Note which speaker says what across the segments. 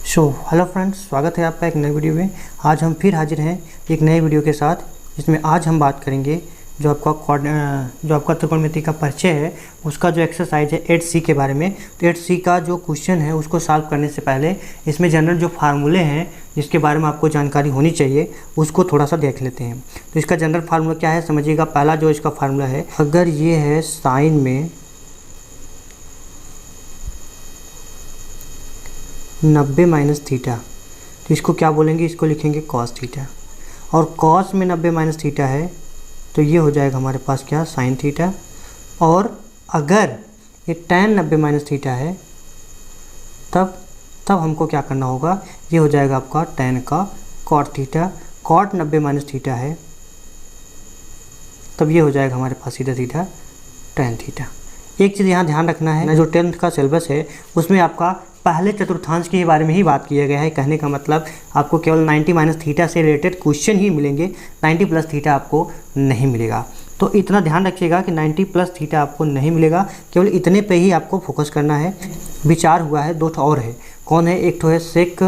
Speaker 1: Hello friends, स्वागत है आपका एक नए वीडियो में। आज हम फिर हाजिर हैं एक नए वीडियो के साथ, जिसमें आज हम बात करेंगे जो आपका त्रिकोणमिति का परिचय है उसका जो एक्सरसाइज है 8C के बारे में। तो 8C का जो क्वेश्चन है उसको सॉल्व करने से पहले इसमें जनरल जो फार्मूले हैं जिसके बारे में आपको जानकारी होनी चाहिए उसको थोड़ा सा देख लेते हैं। तो इसका जनरल फार्मूला क्या है समझिएगा। पहला जो इसका फार्मूला है, अगर ये है साइन में 90 माइनस थीटा, तो इसको क्या बोलेंगे, इसको लिखेंगे कॉस थीटा। और कॉस में 90 माइनस थीटा है तो ये हो जाएगा हमारे पास क्या, साइन थीटा। और अगर ये tan 90 माइनस थीटा है तब हमको क्या करना होगा, ये हो जाएगा आपका tan का cot theta. Cot 90 minus theta है तब ये हो जाएगा हमारे पास सीधा सीधा tan थीटा। एक चीज़ यहाँ ध्यान रखना है, जो 10th का सिलेबस है उसमें आपका पहले चतुर्थांश के बारे में ही बात किया गया है। कहने का मतलब आपको केवल 90 माइनस थीटा से रिलेटेड क्वेश्चन ही मिलेंगे, 90 प्लस थीटा आपको नहीं मिलेगा। तो इतना ध्यान रखिएगा कि 90 प्लस थीटा आपको नहीं मिलेगा, केवल इतने पे ही आपको फोकस करना है। विचार हुआ है, दो और है, कौन है, एक तो है सेक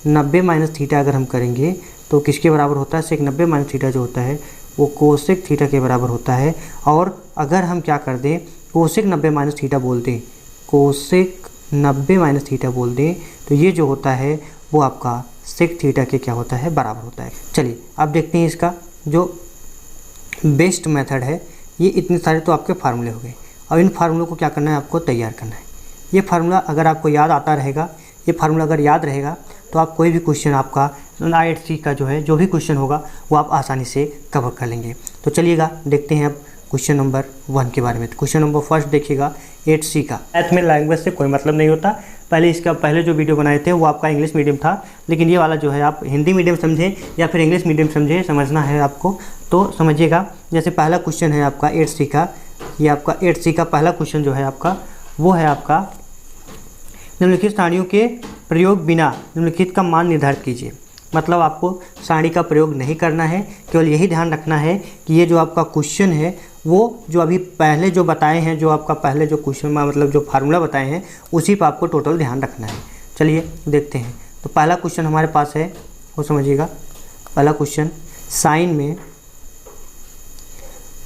Speaker 1: 90 माइनस थीटा। अगर हम करेंगे तो किसके बराबर होता है, सेक 90 माइनस थीटा जो होता है वो कोसेक थीटा के बराबर होता है। और अगर हम क्या कर दें, कोसेक 90 माइनस थीटा बोल दें, कोसेक 90 माइनस थीटा बोल दें, तो ये जो होता है वो आपका सेक थीटा के क्या होता है, बराबर होता है। चलिए अब देखते हैं इसका जो बेस्ट मेथड है। ये इतने सारे तो आपके फार्मूले हो गए। अब इन फार्मूलों को क्या करना है, आपको तैयार करना है। ये फार्मूला अगर आपको याद आता रहेगा, ये फार्मूला अगर याद रहेगा तो आप कोई भी क्वेश्चन आपका 8C का जो है, जो भी क्वेश्चन होगा वो आप आसानी से कवर कर लेंगे। तो चलिएगा देखते हैं अब क्वेश्चन नंबर 1 के बारे में। तो क्वेश्चन नंबर फर्स्ट देखिएगा 8C का। मैथ में लैंग्वेज से कोई मतलब नहीं होता। पहले जो वीडियो बनाए थे वो आपका इंग्लिश मीडियम था, लेकिन ये वाला जो है आप हिंदी मीडियम समझें या फिर इंग्लिश मीडियम समझें, समझना है आपको तो समझिएगा। जैसे पहला क्वेश्चन है आपका 8C का, ये आपका 8C का पहला क्वेश्चन जो है आपका वो है आपका निम्नलिखित सारणियों के प्रयोग बिना निम्नलिखित का मान निर्धारित कीजिए। मतलब आपको सारणी का प्रयोग नहीं करना है, केवल यही ध्यान रखना है कि ये जो आपका क्वेश्चन है वो जो अभी पहले जो बताए हैं, जो आपका पहले जो क्वेश्चन मतलब जो फार्मूला बताए हैं उसी पर आपको टोटल ध्यान रखना है। चलिए देखते हैं। तो पहला क्वेश्चन हमारे पास है वो समझिएगा। पहला क्वेश्चन, साइन में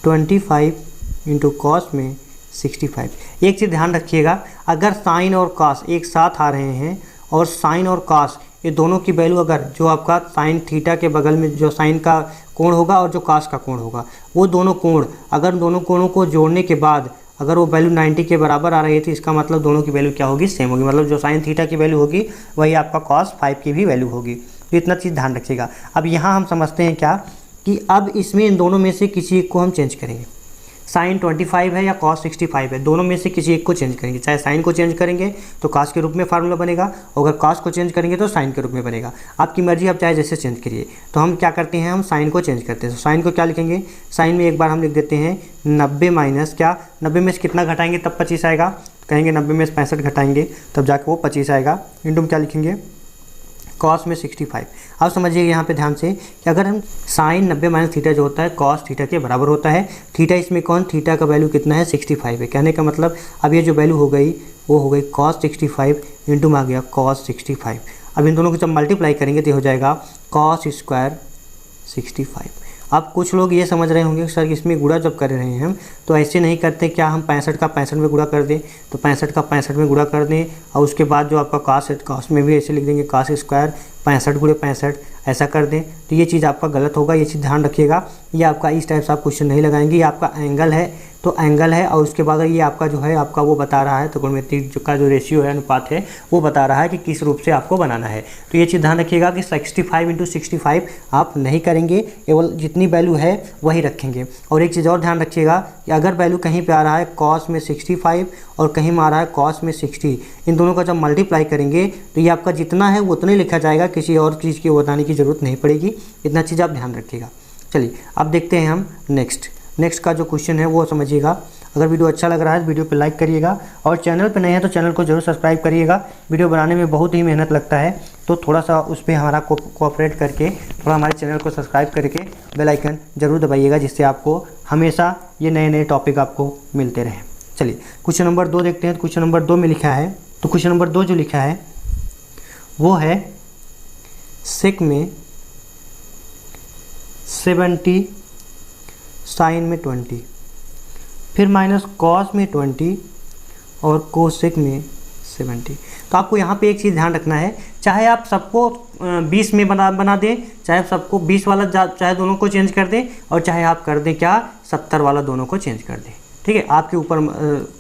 Speaker 1: 25 इंटू कॉस में 65। एक चीज़ ध्यान रखिएगा, अगर साइन और कॉस एक साथ आ रहे हैं और साइन और कॉस ये दोनों की वैल्यू, अगर जो आपका साइन थीटा के बगल में जो साइन का कोण होगा और जो कॉस का कोण होगा, वो दोनों कोण, अगर दोनों कोणों को जोड़ने के बाद अगर वो वैल्यू 90 के बराबर आ रही है तो इसका मतलब दोनों की वैल्यू क्या होगी, सेम होगी। मतलब जो साइन थीटा की वैल्यू होगी वही आपका कॉस 5 की भी वैल्यू होगी। तो इतना चीज़ ध्यान रखिएगा। अब यहाँ हम समझते हैं क्या कि अब इसमें इन दोनों में से किसी एक को हम चेंज करेंगे। साइन 25 है या कॉस 65 है, दोनों में से किसी एक को चेंज करेंगे। चाहे साइन को चेंज करेंगे तो कॉस के रूप में फार्मूला बनेगा, और अगर कॉस को चेंज करेंगे तो साइन के रूप में बनेगा। आपकी मर्जी, आप चाहे जैसे चेंज करिए। तो हम क्या करते हैं, हम साइन को चेंज करते हैं। तो साइन को क्या लिखेंगे, साइन में एक बार हम लिख देते हैं 90 माइनस क्या, 90 में से कितना घटाएंगे तब 25 आएगा, कहेंगे 90 में से 65 घटाएंगे तब जाके वो 25 आएगा। इंटू में क्या लिखेंगे, कॉस में 65। अब समझिए यहाँ पे ध्यान से कि अगर हम साइन 90 माइनस थीटा जो होता है कॉस थीटा के बराबर होता है। थीटा इसमें कौन, थीटा का वैल्यू कितना है, 65 है। कहने का मतलब अब ये जो वैल्यू हो गई वो हो गई कॉस 65 इंटू में आ गया कॉस 65। अब इन दोनों को जब मल्टीप्लाई करेंगे तो हो जाएगा कॉस स्क्वायर 65। अब कुछ लोग ये समझ रहे होंगे सर इसमें गुणा जब कर रहे हैं हम तो ऐसे नहीं करते क्या, हम 65 का 65 में गुणा कर दें, तो 65 का 65 में गुणा कर दें और उसके बाद जो आपका कॉस है, कॉस में भी ऐसे लिख देंगे कॉस स्क्वायर 65 गुणे 65 ऐसा कर दें। तो ये चीज़ आपका गलत होगा, ये चीज़ ध्यान रखिएगा। ये आपका इस टाइप से आप क्वेश्चन नहीं लगाएंगे। ये आपका एंगल है तो एंगल है, और उसके बाद ये आपका जो है आपका वो बता रहा है त्रिकोणमिति का जो रेशियो है, अनुपात है, वो बता रहा है कि किस रूप से आपको बनाना है। तो ये चीज़ ध्यान रखिएगा कि 65 इंटू 65 आप नहीं करेंगे, केवल जितनी वैल्यू है वही रखेंगे। और एक चीज़ और ध्यान रखिएगा कि अगर वैल्यू कहीं पे आ रहा है कॉस में 65 और कहीं में आ रहा है कॉस में 60, इन दोनों का जब मल्टीप्लाई करेंगे तो ये आपका जितना है वो उतना ही लिखा जाएगा, किसी और चीज़ की बताने की ज़रूरत नहीं पड़ेगी। इतना चीज़ आप ध्यान रखिएगा। चलिए अब देखते हैं हम नेक्स्ट का जो क्वेश्चन है वो समझिएगा। अगर वीडियो अच्छा लग रहा है तो वीडियो पे लाइक करिएगा, और चैनल पे नए हैं तो चैनल को जरूर सब्सक्राइब करिएगा। वीडियो बनाने में बहुत ही मेहनत लगता है, तो थोड़ा सा उस पर हमारा कोऑपरेट करके थोड़ा हमारे चैनल को सब्सक्राइब करके बेल आइकन जरूर दबाइएगा, जिससे आपको हमेशा ये नए नए टॉपिक आपको मिलते रहें। चलिए क्वेश्चन नंबर 2 देखते हैं। तो क्वेश्चन नंबर 2 में लिखा है, तो क्वेश्चन नंबर 2 जो लिखा है वो है सेक में 70 साइन में 20, फिर माइनस कॉस में 20 और कोसेक में 70। तो आपको यहाँ पे एक चीज़ ध्यान रखना है, चाहे आप सबको 20 में बना दें, चाहे आप सबको 20 वाला चाहे दोनों को चेंज कर दें, और चाहे आप कर दें क्या 70 वाला दोनों को चेंज कर दें। ठीक है, आपके ऊपर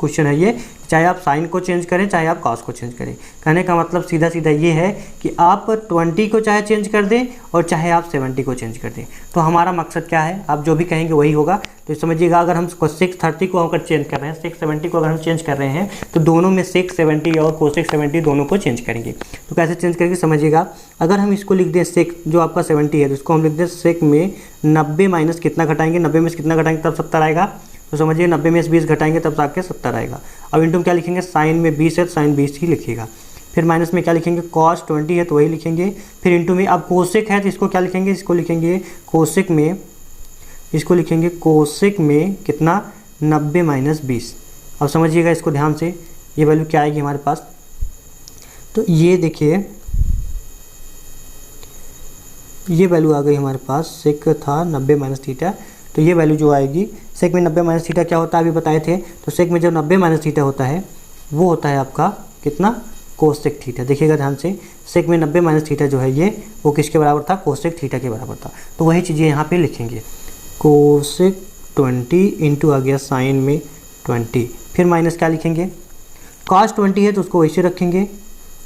Speaker 1: क्वेश्चन है ये, चाहे आप साइन को चेंज करें चाहे आप कॉस को चेंज करें। कहने का मतलब सीधा सीधा ये है कि आप 20 को चाहे चेंज कर दें और चाहे आप 70 को चेंज कर दें। तो हमारा मकसद क्या है, आप जो भी कहेंगे वही होगा। तो समझिएगा, अगर हम 630 को अगर चेंज कर रहे हैं, 670 को अगर हम चेंज कर रहे हैं, तो दोनों में 670 और कोसेक 70 दोनों को चेंज करेंगे। तो कैसे चेंज करेंगे समझिएगा, अगर हम इसको लिख दें सेक जो आपका 70 है, तो इसको हम लिख दें सेक में 90 माइनस कितना घटाएंगे, 90 में से कितना घटाएंगे तब 70 आएगा। तो समझिए 90 में से 20 घटाएंगे तब आके 70 आएगा। अब इंटू में क्या लिखेंगे, साइन में 20 है तो साइन 20 ही लिखिएगा। फिर माइनस में क्या लिखेंगे, कॉस 20 है तो वही लिखेंगे। फिर इंटू में अब कोसेक है तो इसको क्या लिखेंगे, इसको लिखेंगे कोसेक में, इसको लिखेंगे कोसेक में कितना 90 माइनस 20। अब समझिएगा इसको ध्यान से, ये वैल्यू क्या आएगी हमारे पास। तो ये देखिए ये वैल्यू आ गई हमारे पास, सेक था 90 माइनस थीटा, तो ये वैल्यू जो आएगी सेक में 90 माइनस थीटा क्या होता है अभी बताए थे। तो सेक में जब 90 माइनस थीटा होता है वो होता है आपका कितना, कोसेक थीटा। देखिएगा ध्यान से, सेक में 90 माइनस थीटा जो है ये वो किसके बराबर था, कोसेक थीटा के बराबर था। तो वही चीज़ें यहाँ पे लिखेंगे, कोसेक 20 इंटू आ गया साइन में 20, फिर माइनस क्या लिखेंगे, कॉस 20 है तो उसको वैसे रखेंगे,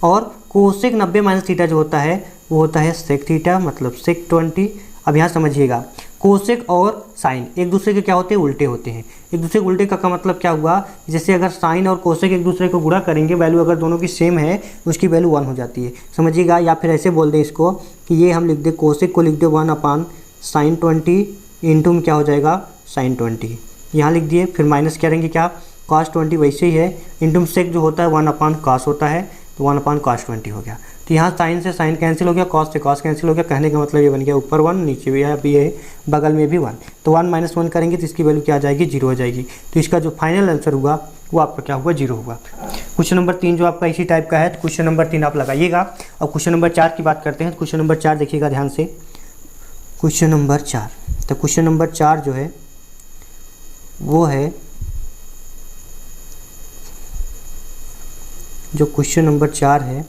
Speaker 1: और कोसेक 90 माइनस थीटा जो होता है वो होता है सेक थीटा, मतलब सेक 20। अब यहाँ समझिएगा, कोसेक और साइन एक दूसरे के क्या होते हैं, उल्टे होते हैं। एक दूसरे के उल्टे का मतलब क्या हुआ, जैसे अगर साइन और कोसेक एक दूसरे को गुणा करेंगे, वैल्यू अगर दोनों की सेम है उसकी वैल्यू 1 हो जाती है, समझिएगा। या फिर ऐसे बोल दें इसको कि ये हम लिख दें, कोसेक को लिख दें 1 अपान साइन 20 इंटू में क्या हो जाएगा साइन 20, यहाँ लिख दिए। फिर माइनस करेंगे क्या, कॉस 20 वैसे ही है, इंटू में सेक जो होता है 1 अपान कॉस होता है, तो 1 अपान कॉस 20 हो गया। तो यहाँ साइन से साइन कैंसिल हो गया, कॉस से कॉस कैंसिल हो गया। कहने का मतलब ये बन गया, ऊपर 1 नीचे भी है, अभी ये बगल में भी 1, तो 1 माइनस 1 करेंगे तो इसकी वैल्यू क्या आ जाएगी, 0 हो जाएगी। तो इसका जो फाइनल आंसर हुआ वो आपका क्या हुआ, 0 हुआ। क्वेश्चन नंबर 3 जो आपका इसी टाइप का है, तो क्वेश्चन नंबर 3 आप लगाइएगा। अब क्वेश्चन नंबर 4 की बात करते हैं। तो क्वेश्चन नंबर 4 देखिएगा ध्यान से, क्वेश्चन नंबर 4, तो क्वेश्चन नंबर 4 जो है वो है, जो क्वेश्चन नंबर 4 है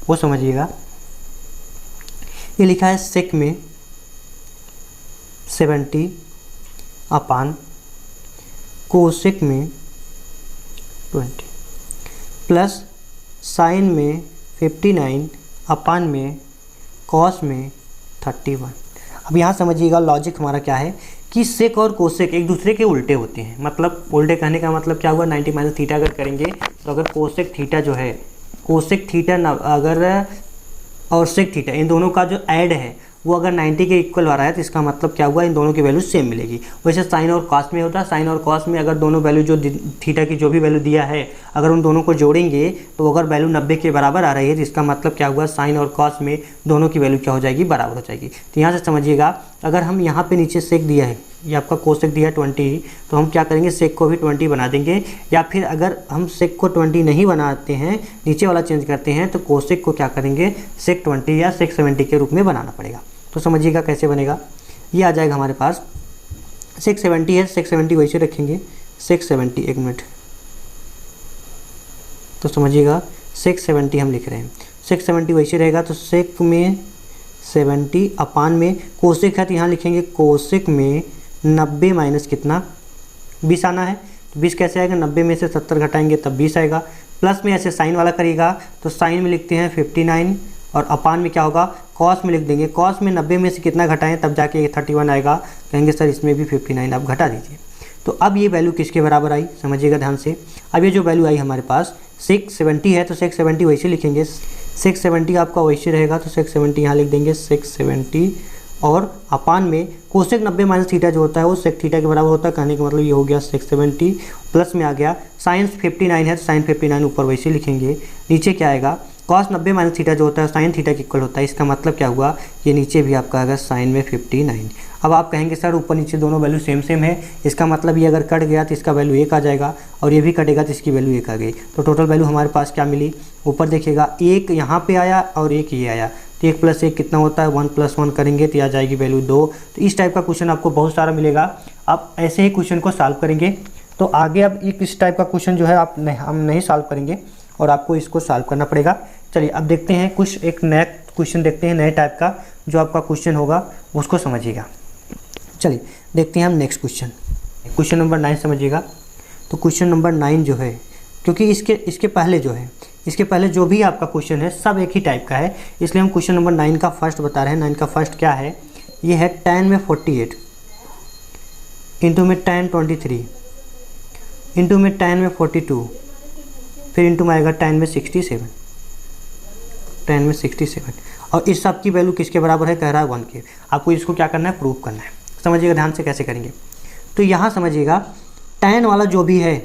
Speaker 1: वो समझिएगा, ये लिखा है सेक में 70 अपान कोसेक में 20 प्लस साइन में 59 अपान में कॉस में 31। अब यहाँ समझिएगा लॉजिक हमारा क्या है कि सेक और कोसेक एक दूसरे के उल्टे होते हैं। मतलब उल्टे कहने का मतलब क्या हुआ, 90 माइनस थीटा अगर करेंगे तो अगर कोसेक थीटा जो है, कोसेक थीटा अगर और सेक थीटा इन दोनों का जो ऐड है वो अगर 90 के इक्वल आ रहा है तो इसका मतलब क्या हुआ, इन दोनों की वैल्यू सेम मिलेगी। वैसे साइन और कॉस में होता है, साइन और कॉस में अगर दोनों वैल्यू जो थीटा की जो भी वैल्यू दिया है अगर उन दोनों को जोड़ेंगे तो अगर वैल्यू 90 के बराबर आ रही है तो इसका मतलब क्या हुआ, साइन और कॉस में दोनों की वैल्यू क्या हो जाएगी, बराबर हो जाएगी। तो यहाँ से समझिएगा, अगर हम यहाँ पे नीचे सेक दिया है, ये आपका कोसेक दिया है 20, तो हम क्या करेंगे, सेक को भी 20 बना देंगे। या फिर अगर हम सेक को 20 नहीं बनाते हैं, नीचे वाला चेंज करते हैं, तो कोसेक को क्या करेंगे, सेक 20 या सेक 70 के रूप में बनाना पड़ेगा। तो समझिएगा कैसे बनेगा, ये आ जाएगा हमारे पास सेक 70 है, सेक 70 वैसे रखेंगे, सेक 70, एक मिनट, तो समझिएगा सेक 70 हम लिख रहे हैं, सेक 70 वैसे रहेगा। तो सेक में 70 अपान में कोसेक है तो यहाँ लिखेंगे कोसेक में 90 माइनस कितना 20 आना है। तो 20 कैसे आएगा, 90 में से 70 घटाएंगे तब 20 आएगा। प्लस में ऐसे साइन वाला करिएगा तो साइन में लिखते हैं 59 और अपान में क्या होगा, कॉस में लिख देंगे, कॉस में 90 में से कितना घटाएं तब जाके 31 आएगा। कहेंगे सर इसमें भी 59 आप घटा दीजिए। तो अब ये वैल्यू किसके बराबर आई, समझिएगा ध्यान से। अब ये जो वैल्यू आई हमारे पास सेक 70 है तो सेक 70 वैसे लिखेंगे, सेक 70 आपका वैसे रहेगा, तो सेक 70 यहाँ लिख देंगे सेक 70 और अपान में कोसेक 90 माइनस थीटा जो होता है वो सेक थीटा के बराबर होता है। कहने का मतलब ये हो गया सेक 70 प्लस में आ गया साइन 59 है तो साइन 59 ऊपर वैसे लिखेंगे, नीचे क्या आएगा कॉस 90 माइनस थीटा जो होता है साइन थीटा के इक्वल होता है। इसका मतलब क्या हुआ, ये नीचे भी आपका आएगा साइन में 59। अब आप कहेंगे सर ऊपर नीचे दोनों वैल्यू सेम सेम है, इसका मतलब ये अगर कट गया तो इसका वैल्यू 1 आ जाएगा और ये भी कटेगा तो इसकी वैल्यू 1 आ गई। तो टोटल वैल्यू हमारे पास क्या मिली, ऊपर देखिएगा 1 यहाँ पे आया और 1 ये आया, तो 1 + 1 कितना होता है 1 + 1 करेंगे तो आ जाएगी वैल्यू 2। तो इस टाइप का क्वेश्चन आपको बहुत सारा मिलेगा, आप ऐसे ही क्वेश्चन को सॉल्व करेंगे। तो आगे अब इस टाइप का क्वेश्चन जो है हम नहीं सॉल्व करेंगे और आपको इसको सॉल्व करना पड़ेगा। चलिए अब देखते हैं कुछ एक नया क्वेश्चन देखते हैं, नए टाइप का जो आपका क्वेश्चन होगा उसको समझिएगा। चलिए देखते हैं हम नेक्स्ट क्वेश्चन नंबर 9 समझिएगा। तो क्वेश्चन नंबर 9 जो है, क्योंकि इसके पहले जो है, इसके पहले जो भी आपका क्वेश्चन है सब एक ही टाइप का है, इसलिए हम क्वेश्चन नंबर 9 का फर्स्ट बता रहे हैं। 9 का फर्स्ट क्या है, ये है tan में 48 इंटू में tan 23 इंटू में tan में 42 फिर इंटू में आएगा tan में 67, tan में 67 और इस सब की वैल्यू किसके बराबर है, कह रहा है 1 के। आपको इसको क्या करना है, प्रूव करना है। समझिएगा ध्यान से कैसे करेंगे। तो यहाँ समझिएगा tan वाला जो भी है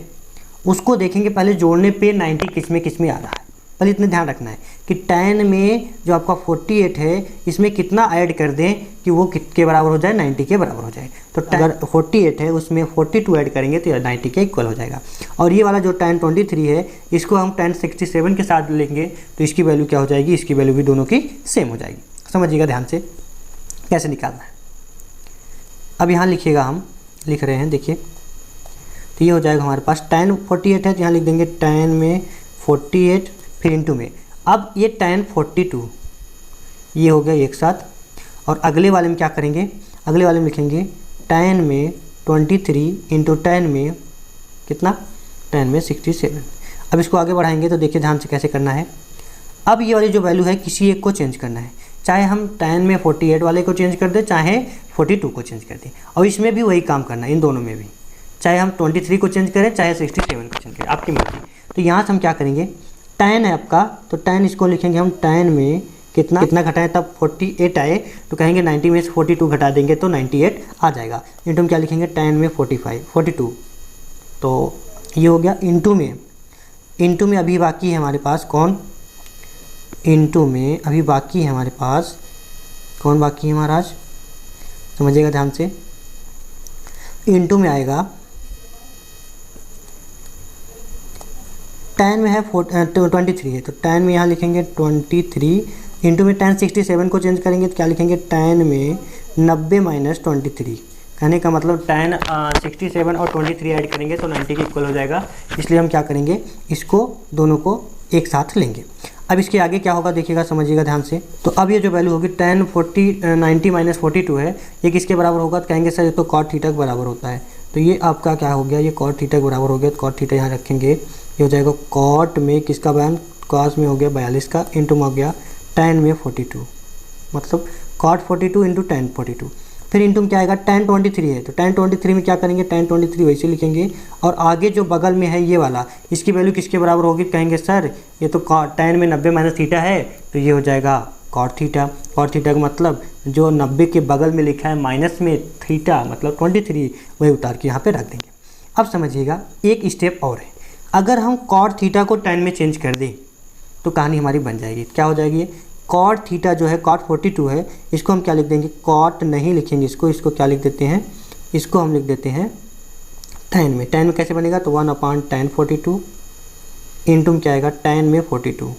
Speaker 1: उसको देखेंगे पहले जोड़ने पे 90 किस में आ रहा है। पहले इतने ध्यान रखना है कि tan में जो आपका 48 है इसमें कितना ऐड कर दें कि वो किसके बराबर हो जाए, 90 के बराबर हो जाए। तो अगर 48 है उसमें 42 ऐड करेंगे तो 90 के इक्वल हो जाएगा। और ये वाला जो tan 23 है इसको हम tan 67 के साथ लेंगे तो इसकी वैल्यू क्या हो जाएगी, इसकी वैल्यू भी दोनों की सेम हो जाएगी। समझिएगा ध्यान से कैसे निकालना है। अब यहाँ लिखिएगा, हम लिख रहे हैं, देखिए तो ये हो जाएगा हमारे पास tan 48 है तो यहाँ लिख देंगे tan में 48 फिर इंटू में, अब ये tan 42 ये हो गया एक साथ। और अगले वाले में क्या करेंगे, अगले वाले में लिखेंगे tan में 23 इंटू tan में कितना, tan में 67। अब इसको आगे बढ़ाएंगे तो देखिए ध्यान से कैसे करना है। अब ये वाली जो वैल्यू है किसी एक को चेंज करना है, चाहे हम tan में 48 वाले को चेंज कर दें चाहे 42 को चेंज कर दें, और इसमें भी वही काम करना है, इन दोनों में भी, चाहे हम 23 को चेंज करें चाहे 67 को चेंज करें, आपकी मर्जी। तो यहाँ से हम क्या करेंगे, tan है आपका तो tan इसको लिखेंगे हम tan में कितना घटाएं तब 48 आए तो कहेंगे 90 में से 42 घटा देंगे तो 98 आ जाएगा। इंटू में क्या लिखेंगे tan में 42 तो ये हो गया। इंटू में अभी बाकी है हमारे पास कौन, इंटू में अभी बाकी है हमारे पास कौन बाकी है महाराज, समझिएगा ध्यान से। इंटू में आएगा tan में है 23 है तो tan में यहाँ लिखेंगे 23 इंटू में tan 67 को चेंज करेंगे तो क्या लिखेंगे tan में 90 माइनस 23। कहने का मतलब tan 67 और 23 ऐड करेंगे तो 90 के इक्वल हो जाएगा, इसलिए हम क्या करेंगे, इसको दोनों को एक साथ लेंगे। अब इसके आगे क्या होगा देखिएगा, समझिएगा ध्यान से। तो अब ये जो वैल्यू होगी tan 90 माइनस 42 है, ये किसके बराबर होगा, तो कहेंगे सर ये तो cot थीटा के बराबर होता है। तो ये आपका क्या हो गया, ये cot थीटा के बराबर हो गया। तो cot थीटा यहाँ रखेंगे, ये हो जाएगा cot में किसका बयान, cos में हो गया 42 का, इंटू में हो गया tan में 42, मतलब cot 42 इंटू tan 42। फिर इंटू में क्या आएगा, tan 23 है तो tan 23 में क्या करेंगे, tan 23 वैसे लिखेंगे। और आगे जो बगल में है ये वाला, इसकी वैल्यू किसके बराबर होगी, कहेंगे सर ये तो tan में 90 माइनस थीटा है तो ये हो जाएगा cot थीटा। cot थीटा का मतलब जो 90 के बगल में लिखा है माइनस में थीटा मतलब 23, वही उतार के यहाँ पे रख देंगे। अब समझिएगा एक स्टेप और है, अगर हम cot थीटा को tan में चेंज कर दें तो कहानी हमारी बन जाएगी। क्या हो जाएगी, cot थीटा जो है cot 42 है, इसको हम क्या लिख देंगे, cot नहीं लिखेंगे इसको क्या लिख देते हैं, इसको हम लिख देते हैं tan में। tan में कैसे बनेगा, तो 1/tan 42 इंटू में क्या आएगा tan में 42,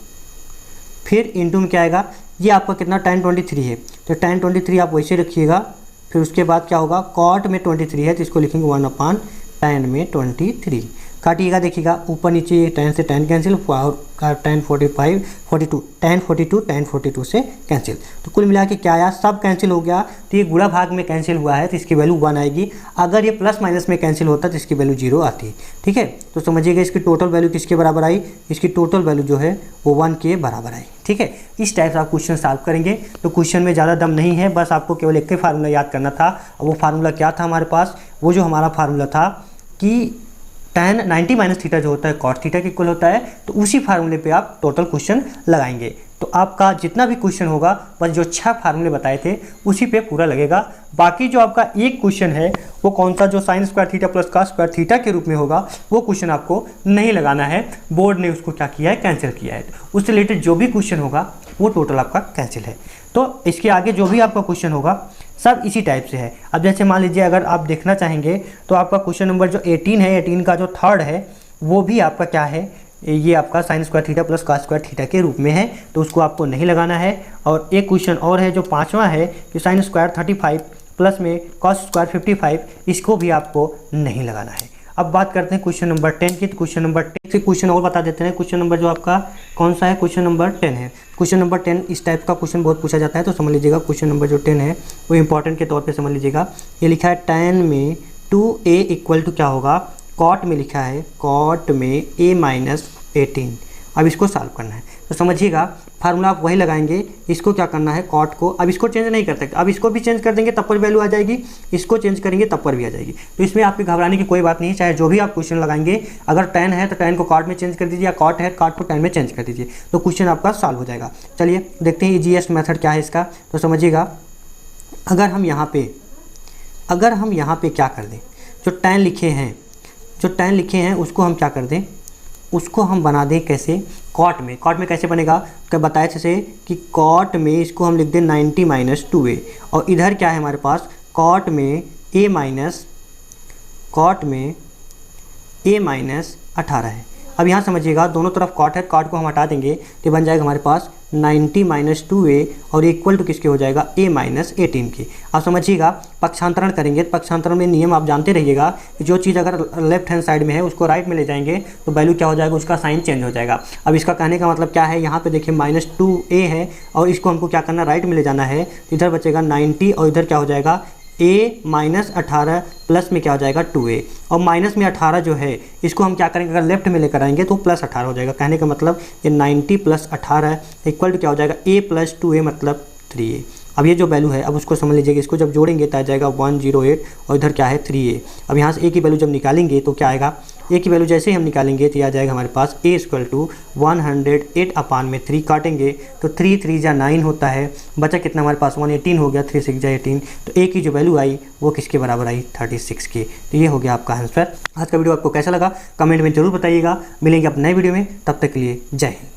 Speaker 1: फिर इंटू में क्या आएगा, ये आपका कितना tan 23 है तो tan 23 आप वैसे रखिएगा। फिर उसके बाद क्या होगा, cot में 23 है तो इसको लिखेंगे 1/tan में 23। काटिएगा देखिएगा ऊपर नीचे ये tan से tan कैंसिल, tan 45 42 tan 42 से कैंसिल, तो कुल मिला के क्या आया, सब कैंसिल हो गया। तो ये गुणा भाग में कैंसिल हुआ है तो इसकी वैल्यू 1 आएगी। अगर ये प्लस माइनस में कैंसिल होता तो इसकी वैल्यू 0 आती। ठीक है, तो समझिएगा इसकी टोटल वैल्यू किसके बराबर आई, इसकी टोटल वैल्यू जो है वो 1 के बराबर आई। ठीक है, इस टाइप से आप क्वेश्चन सॉल्व करेंगे। तो क्वेश्चन में ज़्यादा दम नहीं है, बस आपको केवल एक ही फार्मूला याद करना था। और वो फार्मूला क्या था हमारे पास, वो जो हमारा फार्मूला था कि tan 90 माइनस थीटा जो होता है cot थीटा के इक्वल होता है, तो उसी फार्मूले पे आप टोटल क्वेश्चन लगाएंगे। तो आपका जितना भी क्वेश्चन होगा बस जो 6 फार्मूले बताए थे उसी पे पूरा लगेगा। बाकी जो आपका एक क्वेश्चन है वो कौन सा, जो sine square theta plus cos square theta के रूप में होगा, वो क्वेश्चन आपको नहीं लगाना है। बोर्ड ने उसको क्या किया है, कैंसिल किया है। उससे रिलेटेड जो भी क्वेश्चन होगा वो टोटल आपका कैंसिल है। तो इसके आगे जो भी आपका क्वेश्चन होगा सब इसी टाइप से है। अब जैसे मान लीजिए अगर आप देखना चाहेंगे तो आपका क्वेश्चन नंबर जो 18 है, 18 का जो थर्ड है वो भी आपका क्या है, ये आपका sine square theta plus cos square theta के रूप में है, तो उसको आपको नहीं लगाना है। और एक क्वेश्चन और है जो 5वां है कि साइन स्क्वायर 35 प्लस में कॉस स्क्वायर 55, इसको भी आपको नहीं लगाना है। अब बात करते हैं क्वेश्चन नंबर 10 की। तो क्वेश्चन नंबर 10 से क्वेश्चन और बता देते हैं। क्वेश्चन नंबर जो आपका कौन सा है, क्वेश्चन नंबर 10 है। क्वेश्चन नंबर 10 इस टाइप का क्वेश्चन बहुत पूछा जाता है, तो समझ लीजिएगा। क्वेश्चन नंबर जो 10 है वो इंपॉर्टेंट के तौर पे समझ लीजिएगा। ये लिखा है tan में 2a इक्वल टू क्या होगा, कॉट में लिखा है कॉट में a माइनस 18। अब इसको सॉल्व करना है तो समझिएगा फार्मूला आप वही लगाएंगे। इसको क्या करना है, कॉट को, अब इसको चेंज नहीं कर सकते, अब इसको भी चेंज कर देंगे तब पर वैल्यू आ जाएगी, इसको चेंज करेंगे तब पर भी आ जाएगी। तो इसमें आपकी घबराने की कोई बात नहीं है। चाहे जो भी आप क्वेश्चन लगाएंगे, अगर tan है तो tan को कॉट में चेंज कर दीजिए, या कॉट है कॉट को tan में चेंज कर दीजिए, तो क्वेश्चन आपका सॉल्व हो जाएगा। चलिए देखते हैं ईजीएस्ट मेथड क्या है इसका। तो समझिएगा अगर हम यहाँ पे क्या कर दें, जो tan लिखे हैं उसको हम क्या कर दें, उसको हम बना दें कैसे, कॉट में कैसे बनेगा, क्या बताया जैसे कि कॉट में इसको हम लिख दें 90 माइनस 2a, और इधर क्या है हमारे पास, कॉट में a माइनस 18 है। अब यहाँ समझिएगा दोनों तरफ कॉट है, कॉट को हम हटा देंगे तो बन जाएगा हमारे पास 90 माइनस 2a और इक्वल टू किसके हो जाएगा, a माइनस 18 के। अब समझिएगा पक्षांतरण करेंगे, पक्षांतरण में नियम आप जानते रहिएगा कि जो चीज़ अगर लेफ्ट हैंड साइड में है उसको राइट में ले जाएंगे तो वैल्यू क्या हो जाएगा, उसका साइन चेंज हो जाएगा। अब इसका कहने का मतलब क्या है, यहाँ पे देखिए माइनस 2a है और इसको हमको क्या करना, राइट में ले जाना है, तो इधर बचेगा 90 और इधर क्या हो जाएगा a माइनस 18 प्लस में क्या हो जाएगा 2a, और माइनस में 18 जो है इसको हम क्या करेंगे, अगर लेफ्ट में लेकर आएंगे तो प्लस 18 हो जाएगा। कहने का मतलब ये 90 प्लस 18 इक्वल टू क्या हो जाएगा, a प्लस 2a मतलब 3a। अब ये जो वैल्यू है अब उसको समझ लीजिएगा, इसको जब जोड़ेंगे तो आ जाएगा 108 और इधर क्या है 3a। अब यहाँ से a की वैल्यू जब निकालेंगे तो क्या आएगा, a की वैल्यू जैसे ही हम निकालेंगे तो आ जाएगा हमारे पास a इक्वल टू 108 अपान में 3 काटेंगे तो 3 3 जा 9 होता है, बचा कितना हमारे पास 118 हो गया, 3 6 जा 18, तो a की जो वैल्यू आई वो किसके बराबर आई, 36 के। तो ये हो गया आपका आंसर। आज का वीडियो आपको कैसा लगा कमेंट में जरूर बताइएगा। मिलेंगे आप नए वीडियो में, तब तक के लिए जय हिंद।